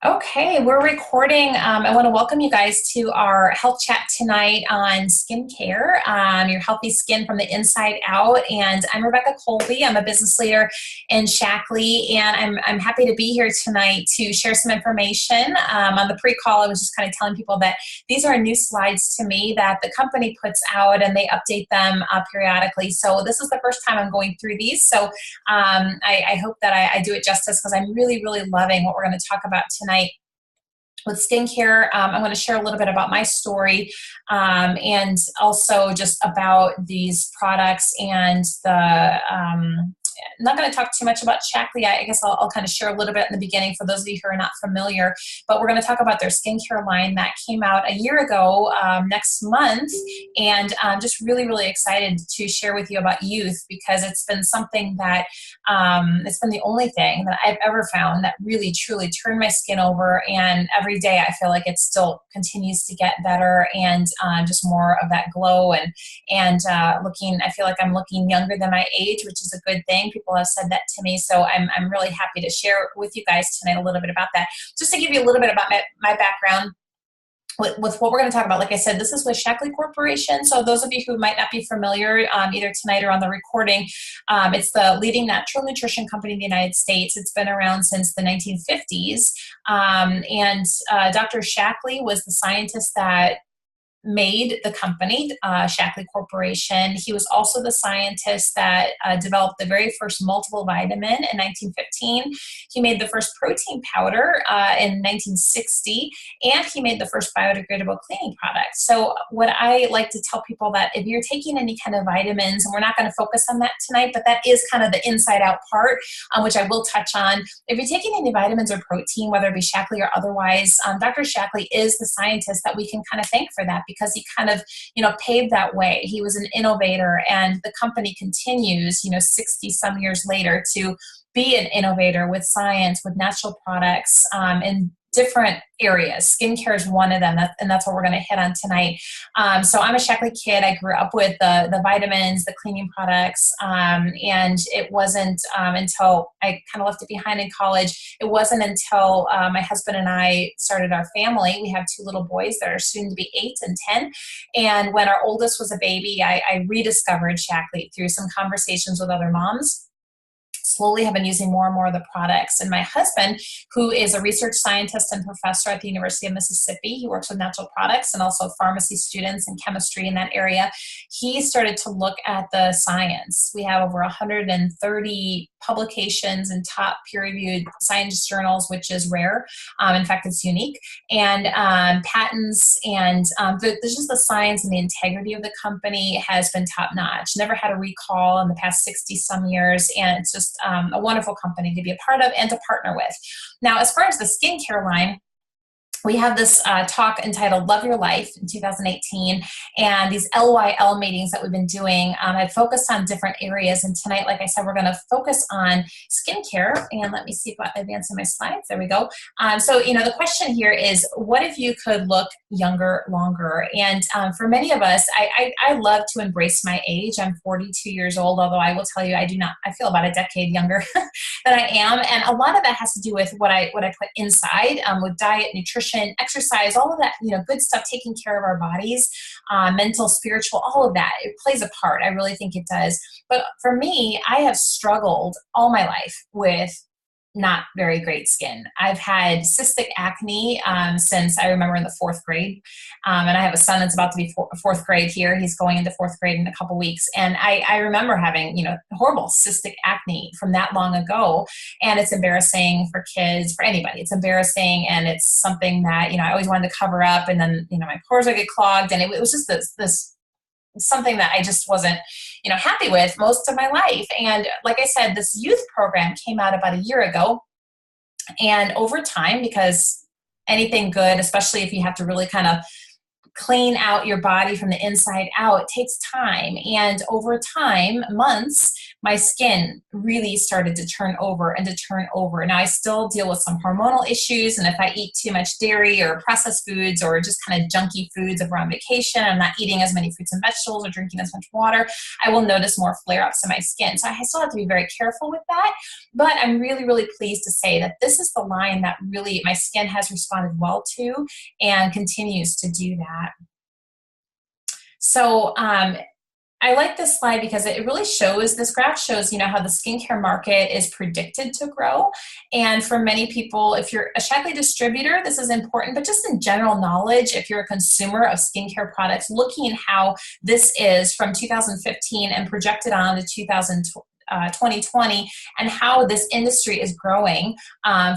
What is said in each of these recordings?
Okay, we're recording. I want to welcome you guys to our health chat tonight on skincare, your healthy skin from the inside out. And I'm Rebecca Colby. I'm a business leader in Shaklee, and I'm happy to be here tonight to share some information. On the pre-call, I was just kind of telling people that these are new slides to me that the company puts out, and they update them periodically. So this is the first time I'm going through these. So I hope that I do it justice because I'm really, really loving what we're going to talk about tonight with skincare. I'm going to share a little bit about my story and also just about these products and I'm not going to talk too much about Shaklee. I guess I'll kind of share a little bit in the beginning for those of you who are not familiar, but we're going to talk about their skincare line that came out a year ago next month, and I'm just really, really excited to share with you about youth because it's been something that it's been the only thing that I've ever found that really, truly turned my skin over, and every day I feel like it still continues to get better and just more of that glow and I feel like I'm looking younger than my age, which is a good thing. People have said that to me, so I'm really happy to share with you guys tonight a little bit about that. Just to give you a little bit about my background with what we're going to talk about. Like I said, this is with Shaklee Corporation. So those of you who might not be familiar, either tonight or on the recording, it's the leading natural nutrition company in the United States. It's been around since the 1950s. Dr. Shaklee was the scientist that made the company, Shaklee Corporation. He was also the scientist that developed the very first multiple vitamin in 1915. He made the first protein powder in 1960, and he made the first biodegradable cleaning product. So what I like to tell people that if you're taking any kind of vitamins, and we're not going to focus on that tonight, but that is kind of the inside out part, which I will touch on. If you're taking any vitamins or protein, whether it be Shaklee or otherwise, Dr. Shaklee is the scientist that we can kind of thank for that, because he kind of, paved that way. He was an innovator, and the company continues, 60 some years later to be an innovator with science, with natural products, in different areas. Skincare is one of them, and that's what we're going to hit on tonight. So I'm a Shaklee kid. I grew up with the vitamins, the cleaning products, and it wasn't until I kind of left it behind in college. It wasn't until my husband and I started our family. We have two little boys that are soon to be 8 and 10. And when our oldest was a baby, I rediscovered Shaklee through some conversations with other moms. Slowly have been using more and more of the products. And my husband, who is a research scientist and professor at the University of Mississippi, he works with natural products and also pharmacy students and chemistry in that area. He started to look at the science. We have over 130 publications in top peer-reviewed science journals, which is rare. In fact, it's unique. And patents, and there's just the science and the integrity of the company has been top-notch. Never had a recall in the past 60 some years, and it's just a wonderful company to be a part of and to partner with. Now, as far as the skincare line, we have this talk entitled Love Your Life in 2018, and these LYL meetings that we've been doing have focused on different areas. And tonight, like I said, we're going to focus on skincare. And let me see if I'm advancing my slides. There we go. So the question here is, what if you could look younger longer? And for many of us, I love to embrace my age. I'm 42 years old, although I will tell you, I feel about a decade younger than I am. And a lot of that has to do with what I put inside with diet, nutrition, exercise, all of that, good stuff, taking care of our bodies, mental, spiritual, all of that. It plays a part. I really think it does. But for me, I have struggled all my life with not very great skin. I've had cystic acne since I remember in the 4th grade. And I have a son that's about to be 4th grade here. He's going into 4th grade in a couple weeks. And I remember having, horrible cystic acne from that long ago. And it's embarrassing for kids, for anybody. It's embarrassing. And it's something that, I always wanted to cover up. And then, my pores would get clogged. And it was just this something that I just wasn't, happy with most of my life. And like I said, this youth program came out about a year ago. And over time, because anything good, especially if you have to really kind of clean out your body from the inside out, it takes time. And over time, months, my skin really started to turn over and to turn over. Now, I still deal with some hormonal issues, and if I eat too much dairy or processed foods or just kind of junky foods if we're on vacation, I'm not eating as many fruits and vegetables or drinking as much water, I will notice more flare-ups in my skin. So I still have to be very careful with that, but I'm really, really pleased to say that this is the line that really my skin has responded well to and continues to do that. So I like this slide because it really shows, this graph shows, how the skincare market is predicted to grow. And for many people, if you're a Shaklee distributor, this is important, but just in general knowledge, if you're a consumer of skincare products, looking at how this is from 2015 and projected on to 2020 and how this industry is growing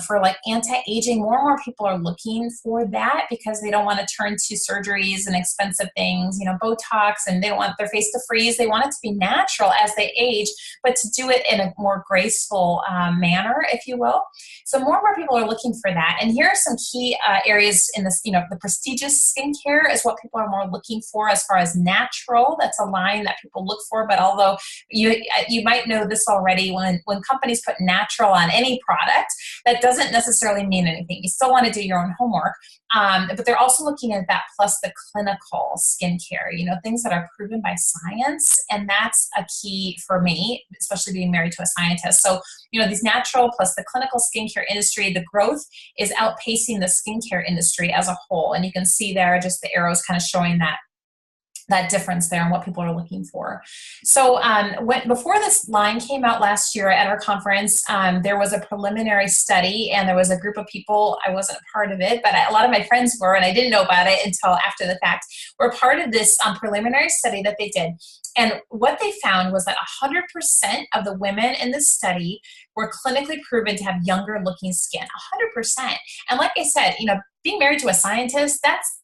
for like anti-aging. More and more people are looking for that because they don't want to turn to surgeries and expensive things, Botox, and they don't want their face to freeze. They want it to be natural as they age, but to do it in a more graceful manner, if you will. So more and more people are looking for that. And here are some key areas in this, the prestigious skincare is what people are more looking for as far as natural. That's a line that people look for, but although you might know this already, when companies put natural on any product, that doesn't necessarily mean anything. You still want to do your own homework, but they're also looking at that plus the clinical skincare, things that are proven by science, and that's a key for me, especially being married to a scientist. So, these natural plus the clinical skincare industry, the growth is outpacing the skincare industry as a whole, and you can see there just the arrows kind of showing that difference there and what people are looking for. So before this line came out last year at our conference, there was a preliminary study, and there was a group of people, I wasn't a part of it, but a lot of my friends were, and I didn't know about it until after the fact, were part of this preliminary study that they did. And what they found was that 100% of the women in this study were clinically proven to have younger looking skin, 100%. And like I said, being married to a scientist, that's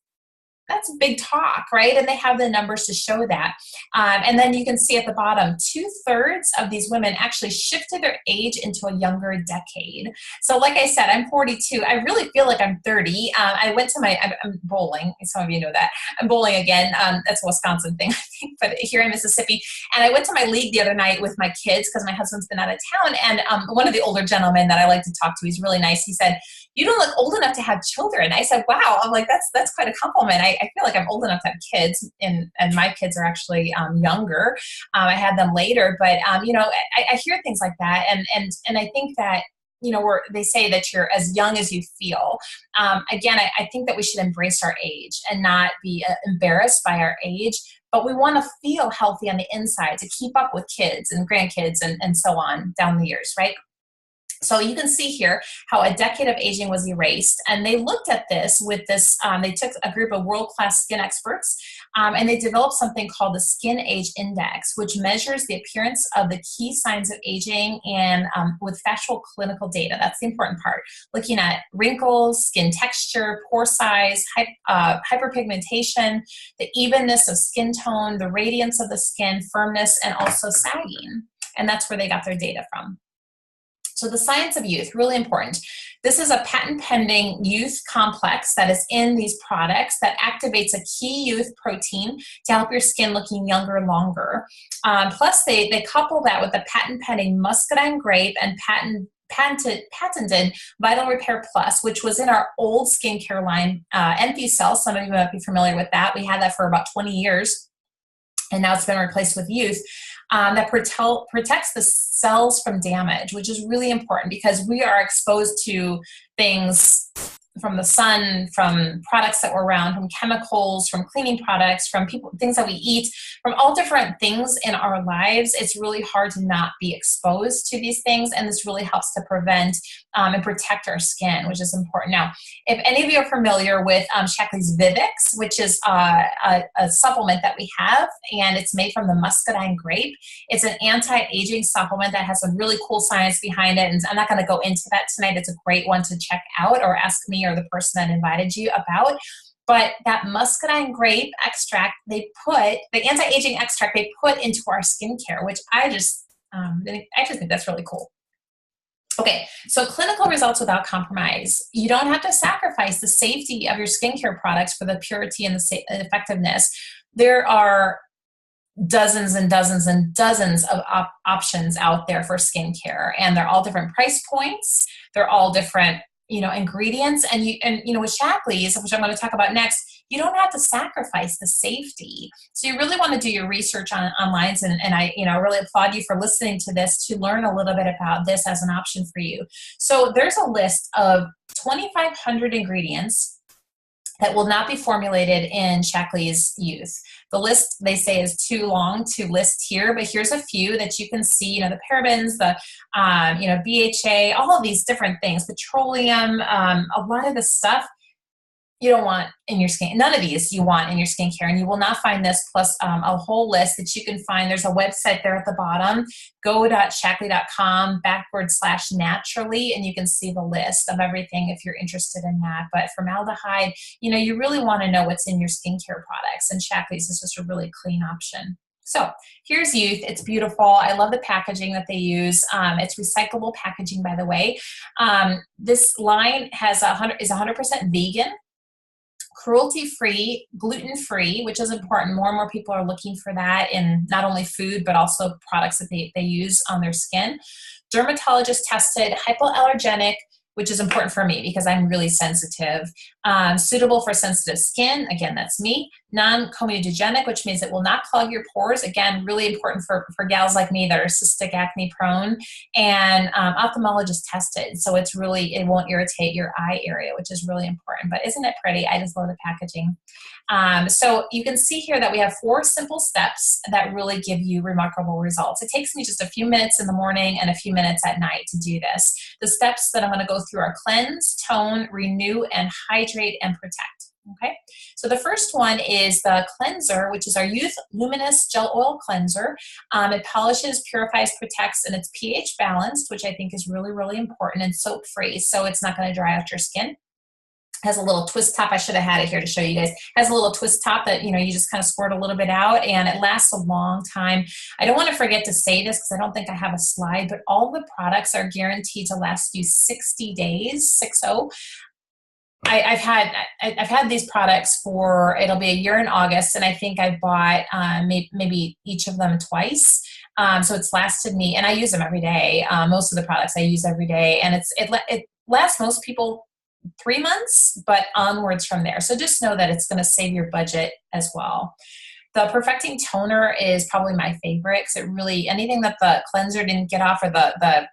big talk, right? And they have the numbers to show that. And then you can see at the bottom, 2/3 of these women actually shifted their age into a younger decade. So like I said, I'm 42. I really feel like I'm 30. I went to I'm bowling. Some of you know that. I'm bowling again. That's a Wisconsin thing, I think, but here in Mississippi. And I went to my league the other night with my kids because my husband's been out of town. And one of the older gentlemen that I like to talk to, he's really nice. He said, "You don't look old enough to have children." I said, "Wow." I'm like, that's quite a compliment. I feel like I'm old enough to have kids, and my kids are actually younger. I had them later, but I hear things like that, and I think that they say that you're as young as you feel. Again, I think that we should embrace our age and not be embarrassed by our age, but we want to feel healthy on the inside to keep up with kids and grandkids and so on down the years, right? So you can see here how a decade of aging was erased. And they looked at this with this, they took a group of world-class skin experts, and they developed something called the Skin Age Index, which measures the appearance of the key signs of aging and with factual clinical data. That's the important part. Looking at wrinkles, skin texture, pore size, hyperpigmentation, the evenness of skin tone, the radiance of the skin, firmness, and also sagging. And that's where they got their data from. So the science of youth, really important. This is a patent-pending youth complex that is in these products that activates a key youth protein to help your skin looking younger longer. Plus, they couple that with the patent-pending muscadine grape and patented Vital Repair Plus, which was in our old skincare line, Cell. Some of you might be familiar with that. We had that for about 20 years, and now it's been replaced with youth. That protects the cells from damage, which is really important because we are exposed to things from the sun, from products that we're around, from chemicals, from cleaning products, from things that we eat, from all different things in our lives. It's really hard to not be exposed to these things, and this really helps to prevent and protect our skin, which is important. Now, if any of you are familiar with Shaklee's Vivix, which is a supplement that we have, and it's made from the muscadine grape. It's an anti-aging supplement that has some really cool science behind it, and I'm not going to go into that tonight. It's a great one to check out or ask me or the person that invited you about. But that muscadine grape extract, the anti-aging extract they put into our skincare, which I just think that's really cool. Okay, so clinical results without compromise. You don't have to sacrifice the safety of your skincare products for the purity and the effectiveness. There are dozens and dozens and dozens of options out there for skincare, and they're all different price points. They're all different, ingredients. And with Shaklee's, which I'm going to talk about next, you don't have to sacrifice the safety. So you really want to do your research online, and I, really applaud you for listening to this to learn a little bit about this as an option for you. So there's a list of 2,500 ingredients that will not be formulated in Shaklee's Youth. The list, they say, is too long to list here, but here's a few that you can see, the parabens, the, BHA, all of these different things, petroleum, a lot of the stuff you don't want in your skin. None of these you want in your skincare, and you will not find this plus a whole list that you can find. There's a website there at the bottom, go.shaklee.com/naturally, and you can see the list of everything if you're interested in that. But formaldehyde, you really want to know what's in your skincare products, and Shaklee's is just a really clean option. So here's Youth. It's beautiful. I love the packaging that they use. It's recyclable packaging, by the way. This line is 100% vegan, cruelty-free, gluten-free, which is important. More and more people are looking for that in not only food, but also products that they use on their skin. Dermatologist tested, hypoallergenic, which is important for me because I'm really sensitive. Suitable for sensitive skin, again, that's me. Non-comedogenic, which means it will not clog your pores. Again, really important for gals like me that are cystic acne prone. And ophthalmologist tested, so it won't irritate your eye area, which is really important. But isn't it pretty? I just love the packaging. So you can see here that we have 4 simple steps that really give you remarkable results. It takes me just a few minutes in the morning and a few minutes at night to do this. The steps that I'm going to go through are cleanse, tone, renew, and hydrate and protect. Okay, so the first one is the cleanser, which is our Youth Luminous Gel Oil Cleanser. It polishes, purifies, protects, and it's pH balanced, which I think is really, really important, and soap free, so it's not going to dry out your skin. Has a little twist top. I should have had it here to show you guys. Has a little twist top that, you just kind of squirt a little bit out, and it lasts a long time. I don't want to forget to say this because I don't think I have a slide, but all the products are guaranteed to last you 60 days, 60. I've had these products for, it'll be a year in August, and I think I've bought maybe each of them twice. So it's lasted me, and I use them every day. Most of the products I use every day, and it lasts most people 3 months, but onwards from there. So just know that it's going to save your budget as well. The Perfecting Toner is probably my favorite because it really, anything that the cleanser didn't get off, or the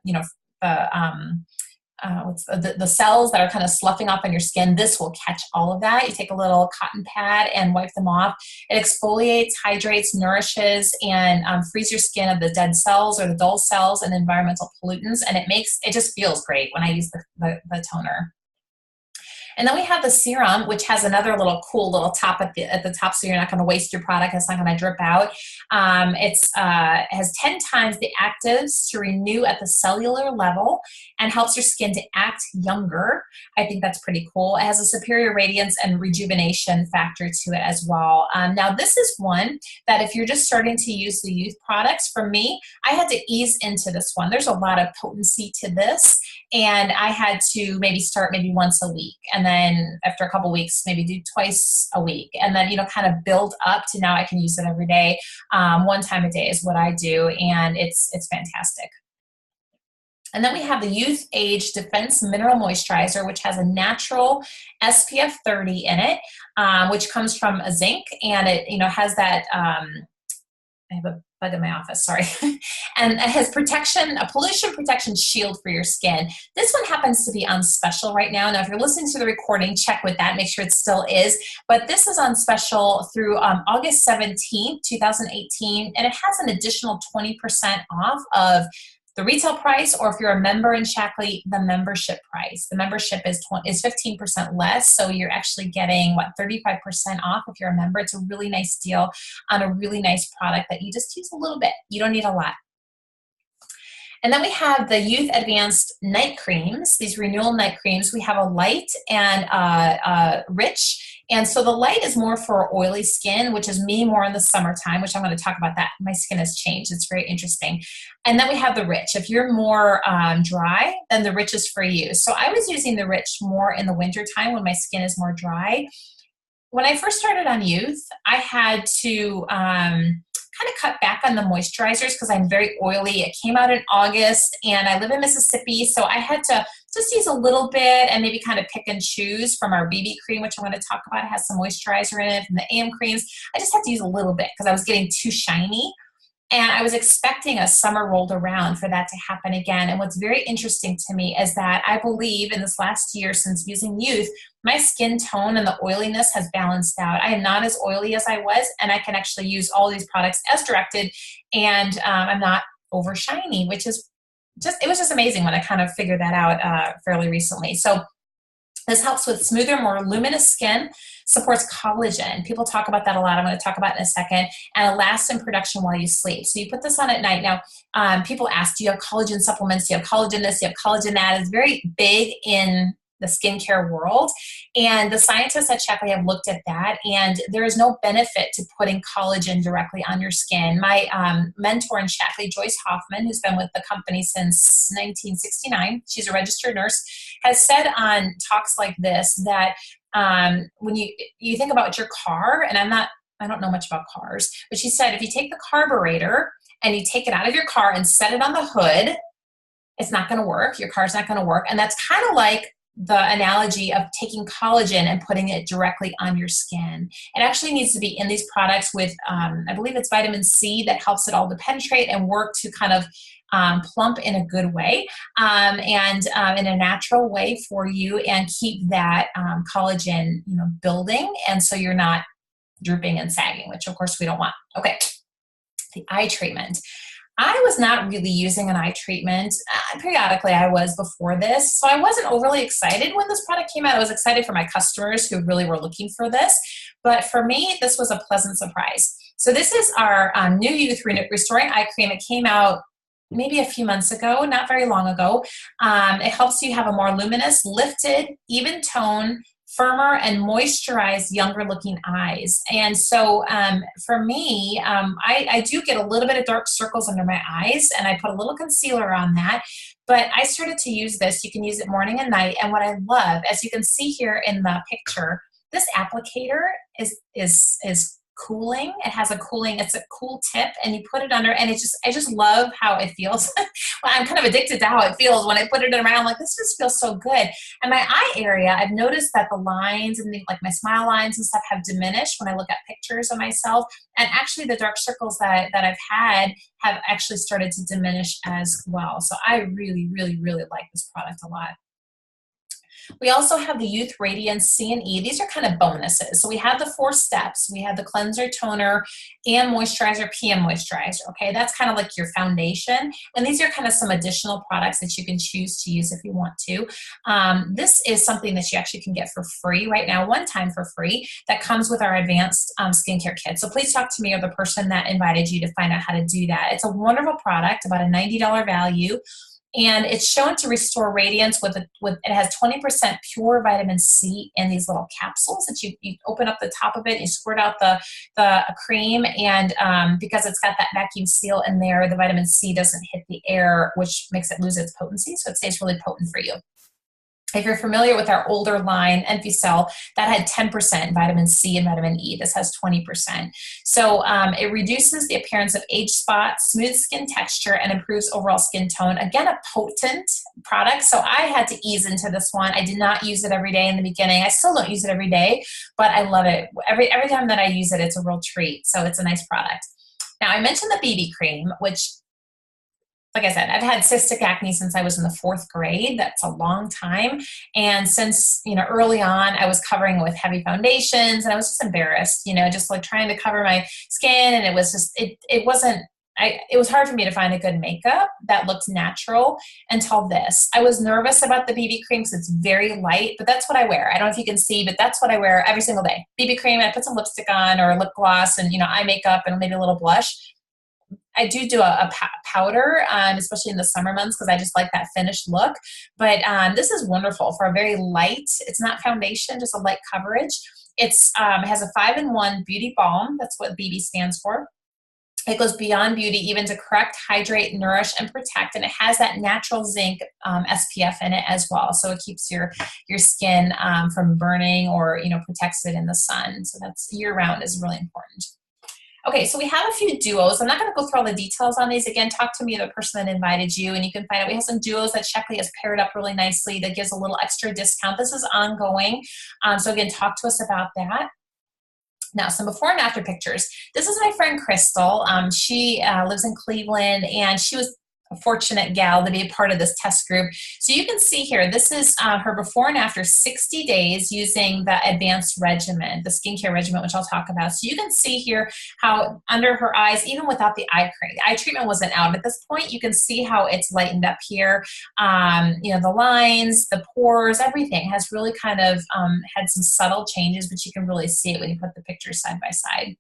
cells that are kind of sloughing off on your skin, this will catch all of that. You take a little cotton pad and wipe them off. It exfoliates, hydrates, nourishes, and frees your skin of the dead cells or the dull cells and environmental pollutants, and it just feels great when I use the toner. And then we have the serum, which has another cool little top at the top, so you're not going to waste your product. It's not going to drip out. It has 10 times the actives to renew at the cellular level and helps your skin to act younger. I think that's pretty cool. It has a superior radiance and rejuvenation factor to it as well. Now, this is one that if you're just starting to use the Youth products, for me, I had to ease into this one. There's a lot of potency to this, and I had to start once a week, and then after a couple weeks, maybe do twice a week, and then kind of build up to now I can use it every day. 1 time a day is what I do, and it's fantastic. And then we have the Youth Age Defense Mineral Moisturizer, which has a natural SPF 30 in it, which comes from a zinc, and it has that. I have a bug in my office, sorry. And it has a pollution protection shield for your skin. This one happens to be on special right now. Now, if you're listening to the recording, check with that, make sure it still is. But this is on special through August 17th, 2018, and it has an additional 20% off of the retail price, or if you're a member in Shaklee, the membership price. The membership is 15% less, so you're actually getting, 35% off if you're a member. It's a really nice deal on a really nice product that you just use a little bit. You don't need a lot. And then we have the Youth Advanced Night Creams, these renewal night creams. We have a light and rich. And so the light is more for oily skin, which is me more in the summertime, which I'm going to talk about that. My skin has changed. It's very interesting. And then we have the rich. If you're more dry, then the rich is for you. So I was using the rich more in the wintertime when my skin is more dry. When I first started on Youth, I had to kind of cut back on the moisturizers because I'm very oily. It came out in August and I live in Mississippi, so I had to just use a little bit and maybe kind of pick and choose from our BB cream, which I'm going to talk about. It has some moisturizer in it, from the AM creams. I just had to use a little bit because I was getting too shiny. And I was expecting as summer rolled around for that to happen again. And what's very interesting to me is that I believe in this last year since using Youth, my skin tone and the oiliness has balanced out. I am not as oily as I was, and I can actually use all these products as directed, and I'm not over shiny, which is just, it was just amazing when I kind of figured that out fairly recently. So this helps with smoother, more luminous skin, supports collagen. People talk about that a lot. I'm going to talk about it in a second. And it lasts in production while you sleep. So you put this on at night. Now, people ask, do you have collagen supplements? Do you have collagen this? Do you have collagen that? It's very big in the skincare world. And the scientists at Shaklee have looked at that, and there is no benefit to putting collagen directly on your skin. My mentor in Shaklee, Joyce Hoffman, who's been with the company since 1969, she's a registered nurse, has said on talks like this that when you think about your car, and I don't know much about cars, but she said if you take the carburetor and you take it out of your car and set it on the hood, it's not going to work. Your car's not going to work. And that's kind of like the analogy of taking collagen and putting it directly on your skin. It actually needs to be in these products with, I believe it's vitamin C that helps it all to penetrate and work to kind of plump in a good way and in a natural way for you, and keep that collagen, building, and so you're not drooping and sagging, which of course we don't want. Okay, the eye treatment. I was not really using an eye treatment. Periodically I was before this, so I wasn't overly excited when this product came out. I was excited for my customers who really were looking for this, but for me, this was a pleasant surprise. So this is our new Youth Restoring Eye Cream. It came out maybe a few months ago, not very long ago. It helps you have a more luminous, lifted, even tone, firmer and moisturized, younger looking eyes. And so for me, I do get a little bit of dark circles under my eyes, and I put a little concealer on that. But I started to use this. You can use it morning and night. And what I love, as you can see here in the picture, this applicator is cooling. It has it's a cool tip, and you put it under, and I just love how it feels. Well, I'm kind of addicted to how it feels when I put it around. Like, this just feels so good. And my eye area, I've noticed that the lines and like my smile lines and stuff have diminished when I look at pictures of myself. And actually the dark circles that I've had have actually started to diminish as well. So I really, really, really like this product a lot. We also have the Youth Radiance C and E. These are kind of bonuses. So we have the 4 steps. We have the cleanser, toner, and moisturizer, PM moisturizer. Okay, that's kind of like your foundation. And these are kind of some additional products that you can choose to use if you want to. This is something that you actually can get for free right now, one time for free, that comes with our advanced skincare kit. So please talk to me or the person that invited you to find out how to do that. It's a wonderful product, about a $90 value. And it's shown to restore radiance it has 20% pure vitamin C in these little capsules that you open up the top of it, you squirt out the cream, and because it's got that vacuum seal in there, the vitamin C doesn't hit the air, which makes it lose its potency, so it stays really potent for you. If you're familiar with our older line, Enfisel, that had 10% vitamin C and vitamin E. This has 20%. So it reduces the appearance of age spots, smooths skin texture, and improves overall skin tone. Again, a potent product. So I had to ease into this one. I did not use it every day in the beginning. I still don't use it every day, but I love it. Every time that I use it, it's a real treat. So it's a nice product. Now, I mentioned the BB cream, which, like I said, I've had cystic acne since I was in the 4th grade. That's a long time. And since, early on, I was covering with heavy foundations, and I was just embarrassed, just like trying to cover my skin. And it was just, it was hard for me to find a good makeup that looked natural until this. I was nervous about the BB cream because it's very light, but that's what I wear. I don't know if you can see, but that's what I wear every single day. BB cream, I put some lipstick on or lip gloss and, eye makeup and maybe a little blush. I do a powder, especially in the summer months, because I just like that finished look. But this is wonderful for a very light, it's not foundation, just a light coverage. It has a 5-in-1 beauty balm. That's what BB stands for. It goes beyond beauty, even to correct, hydrate, nourish, and protect. And it has that natural zinc SPF in it as well. So it keeps your skin from burning or, protects it in the sun. So that's year round is really important. Okay, so we have a few duos. I'm not going to go through all the details on these. Again, talk to me, the person that invited you, and you can find out we have some duos that Shaklee has paired up really nicely that gives a little extra discount. This is ongoing. So again, talk to us about that. Now, some before and after pictures. This is my friend Crystal. She lives in Cleveland, and she was a fortunate gal to be a part of this test group. So you can see here, this is her before and after 60 days using the advanced regimen, the skincare regimen, which I'll talk about. So you can see here how under her eyes, even without the eye cream, the eye treatment wasn't out at this point. You can see how it's lightened up here. You know, the lines, the pores, everything has really kind of had some subtle changes, but you can really see it when you put the pictures side by side.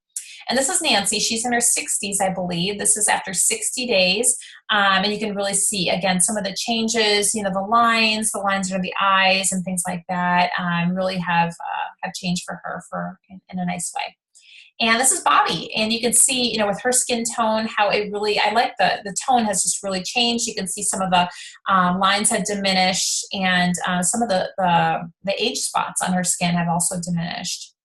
And this is Nancy. She's in her 60s, I believe. This is after 60 days. And you can really see, again, some of the changes, you know, the lines under the eyes and things like that really have changed for her in a nice way. And this is Bobby. And you can see, you know, with her skin tone, how it really, I like the tone has just really changed. You can see some of the lines have diminished, and some of the age spots on her skin have also diminished.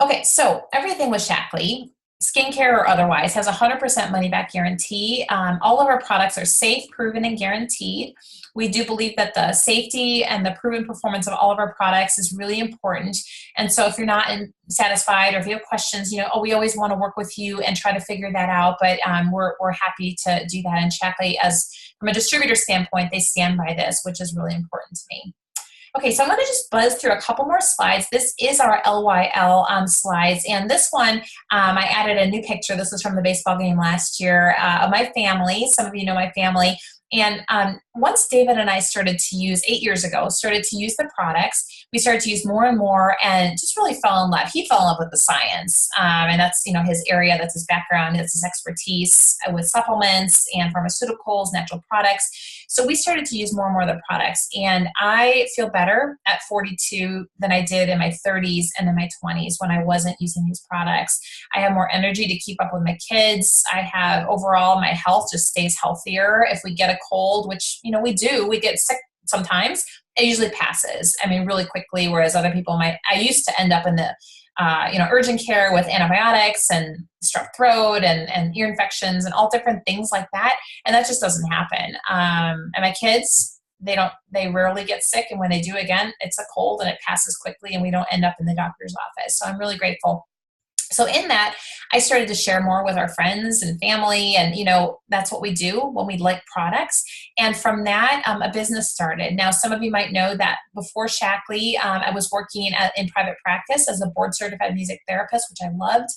Okay, so everything with Shaklee, skincare or otherwise, has a 100% money back guarantee. All of our products are safe, proven, and guaranteed. We do believe that the safety and the proven performance of all of our products is really important. And so if you're not satisfied or if you have questions, you know, we always want to work with you and try to figure that out. But we're happy to do that. And Shaklee, as from a distributor standpoint, they stand by this, which is really important to me. Okay, so I'm going to just buzz through a couple more slides. This is our LYL slides, and this one, I added a new picture. This was from the baseball game last year of my family. Some of you know my family. And once David and I started to use, 8 years ago, started to use the products, we started to use more and more and just really fell in love. He fell in love with the science. And that's, you know, his area, that's his background, that's his expertise with supplements and pharmaceuticals, natural products. So we started to use more and more of the products. And I feel better at 42 than I did in my 30s and in my 20s when I wasn't using these products. I have more energy to keep up with my kids. I have overall, my health just stays healthier. If we get a cold, which, you know, we do, we get sick sometimes, it usually passes. I mean, really quickly, whereas other people might, I used to end up in the, you know, urgent care with antibiotics and strep throat and ear infections and all different things like that. And that just doesn't happen. And my kids, they rarely get sick. And when they do, again, it's a cold and it passes quickly and we don't end up in the doctor's office. So I'm really grateful. So in that, I started to share more with our friends and family, and, you know, that's what we do when we like products. And from that, a business started. Now, some of you might know that before Shaklee, I was working in private practice as a board-certified music therapist, which I loved.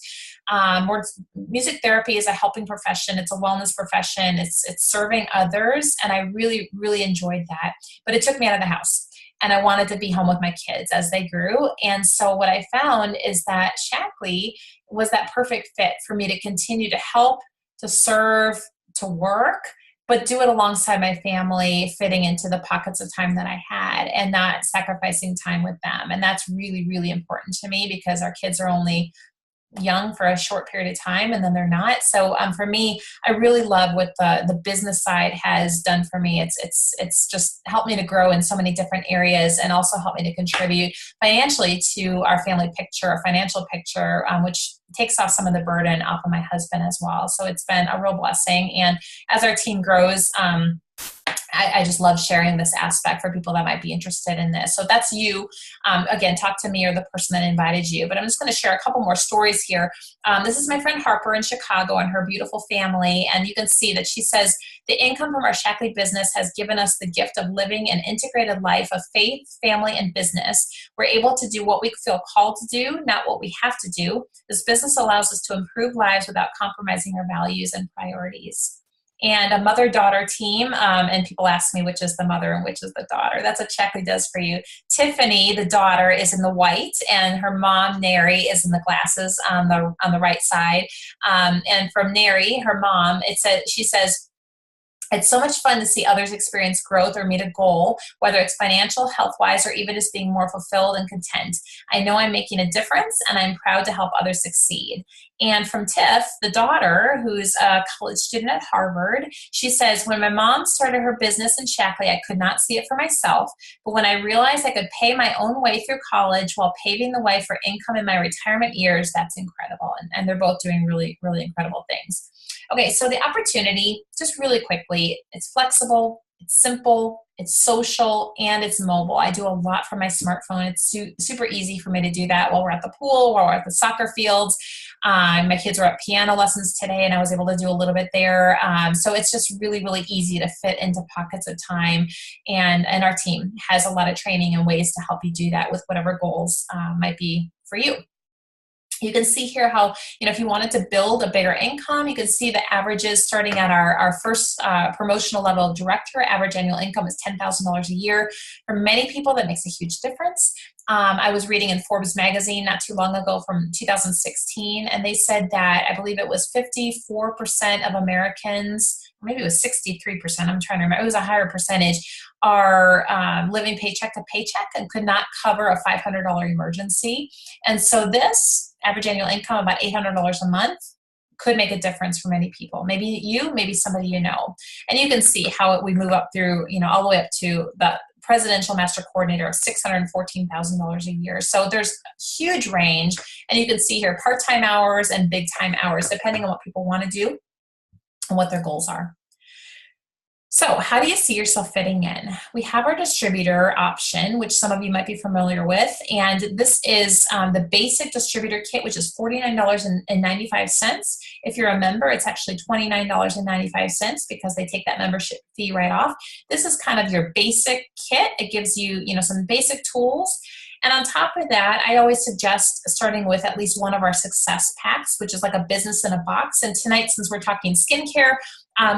Music therapy is a helping profession. It's a wellness profession. It's serving others, and I really, really enjoyed that. But it took me out of the house. And I wanted to be home with my kids as they grew. And so what I found is that Shaklee was that perfect fit for me to continue to help, to serve, to work, but do it alongside my family, fitting into the pockets of time that I had and not sacrificing time with them. And that's really, really important to me because our kids are only young for a short period of time and then they're not. So for me, I really love what the business side has done for me. It's just helped me to grow in so many different areas and also helped me to contribute financially to our family picture, our financial picture, which takes off some of the burden off of my husband as well. So it's been a real blessing. And as our team grows, I just love sharing this aspect for people that might be interested in this. So if that's you, again, talk to me or the person that invited you. But I'm just going to share a couple more stories here. This is my friend Harper in Chicago and her beautiful family. And you can see that she says, the income from our Shaklee business has given us the gift of living an integrated life of faith, family, and business. We're able to do what we feel called to do, not what we have to do. This business allows us to improve lives without compromising our values and priorities. And a mother-daughter team, and people ask me which is the mother and which is the daughter. That's what Shaklee does for you. Tiffany, the daughter, is in the white, and her mom, Neri, is in the glasses on the right side. And from Neri, her mom, she says, it's so much fun to see others experience growth or meet a goal, whether it's financial, health-wise, or even just being more fulfilled and content. I know I'm making a difference, and I'm proud to help others succeed. And from Tiff, the daughter, who's a college student at Harvard, she says, when my mom started her business in Shaklee, I could not see it for myself. But when I realized I could pay my own way through college while paving the way for income in my retirement years, that's incredible. And they're both doing really, really incredible things. Okay, so the opportunity, just really quickly, it's flexible, it's simple, it's social, and it's mobile. I do a lot from my smartphone. It's super easy for me to do that while we're at the pool, while we're at the soccer fields. My kids were at piano lessons today, and I was able to do a little bit there. So it's just really, really easy to fit into pockets of time. And our team has a lot of training and ways to help you do that with whatever goals might be for you. You can see here how, if you wanted to build a bigger income, you can see the averages starting at our first promotional level director. Average annual income is $10,000 a year. For many people, that makes a huge difference. I was reading in Forbes magazine not too long ago from 2016, and they said that I believe it was 54% of Americans, or maybe it was 63%, I'm trying to remember, it was a higher percentage, are living paycheck to paycheck and could not cover a $500 emergency. And so this average annual income, about $800 a month, could make a difference for many people. Maybe you, maybe somebody you know. And you can see how we move up through, all the way up to the presidential master coordinator of $614,000 a year. So there's a huge range. And you can see here part-time hours and big-time hours, depending on what people want to do and what their goals are. So how do you see yourself fitting in? We have our distributor option, which some of you might be familiar with. And this is the basic distributor kit, which is $49.95. If you're a member, it's actually $29.95 because they take that membership fee right off. This is kind of your basic kit. It gives you, some basic tools. And on top of that, I always suggest starting with at least one of our success packs, which is like a business in a box. And tonight, since we're talking skincare,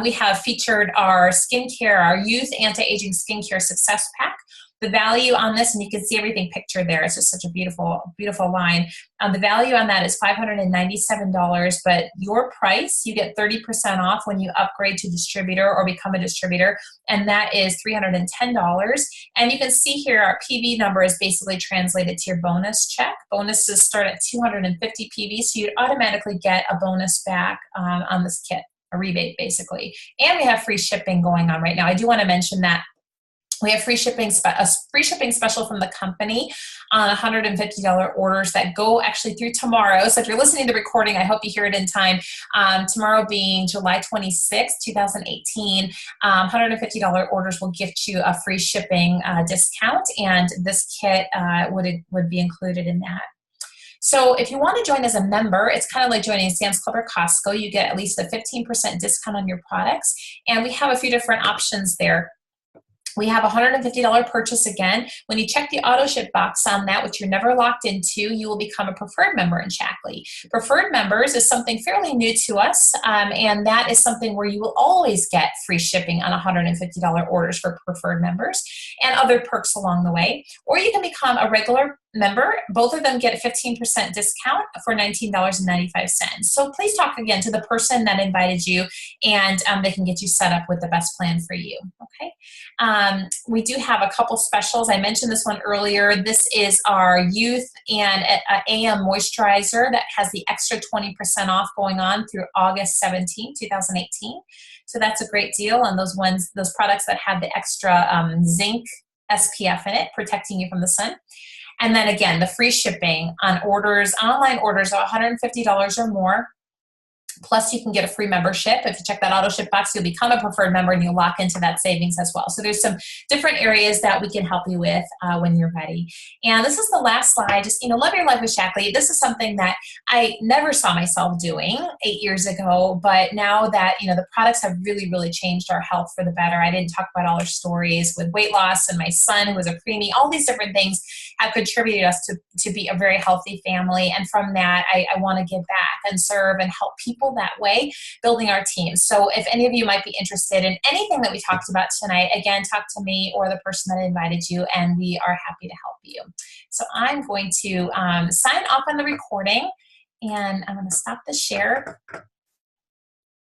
we have featured our skincare, our youth anti-aging skincare success pack. The value on this, and you can see everything pictured there, it's just such a beautiful, beautiful line. The value on that is $597, but your price, you get 30% off when you upgrade to distributor or become a distributor, and that is $310. And you can see here our PV number is basically translated to your bonus check. Bonuses start at 250 PV, so you'd automatically get a bonus back on this kit, a rebate basically. And we have free shipping going on right now. I do want to mention that we have free shipping special from the company on $150 orders that go actually through tomorrow. So if you're listening to the recording, I hope you hear it in time. Tomorrow being July 26, 2018, $150 orders will gift you a free shipping discount, and this kit would be included in that. So if you want to join as a member, it's kind of like joining Sam's Club or Costco. You get at least a 15% discount on your products, and we have a few different options there. We have a $150 purchase again. When you check the auto ship box on that, which you're never locked into, you will become a preferred member in Shaklee. Preferred members is something fairly new to us, and that is something where you will always get free shipping on $150 orders for preferred members and other perks along the way. Or you can become a regular member. Both of them get a 15% discount for $19.95. So please talk again to the person that invited you, and they can get you set up with the best plan for you. Okay. We do have a couple specials. I mentioned this one earlier. This is our youth and AM moisturizer that has the extra 20% off going on through August 17, 2018. So that's a great deal on those products that have the extra zinc SPF in it, protecting you from the sun. And then again, the free shipping on orders, online orders of $150 or more. Plus, you can get a free membership. If you check that auto ship box, you'll become a preferred member and you'll lock into that savings as well. So there's some different areas that we can help you with when you're ready. And this is the last slide. Just, love your life with Shaklee. This is something that I never saw myself doing 8 years ago, but now that, the products have really, really changed our health for the better. I didn't talk about all our stories with weight loss and my son who was a preemie. All these different things have contributed us to be a very healthy family. And from that, I want to give back and serve and help people that way, building our team. So if any of you might be interested in anything that we talked about tonight, again, talk to me or the person that invited you, and we are happy to help you. So I'm going to sign off on the recording, and I'm going to stop the share.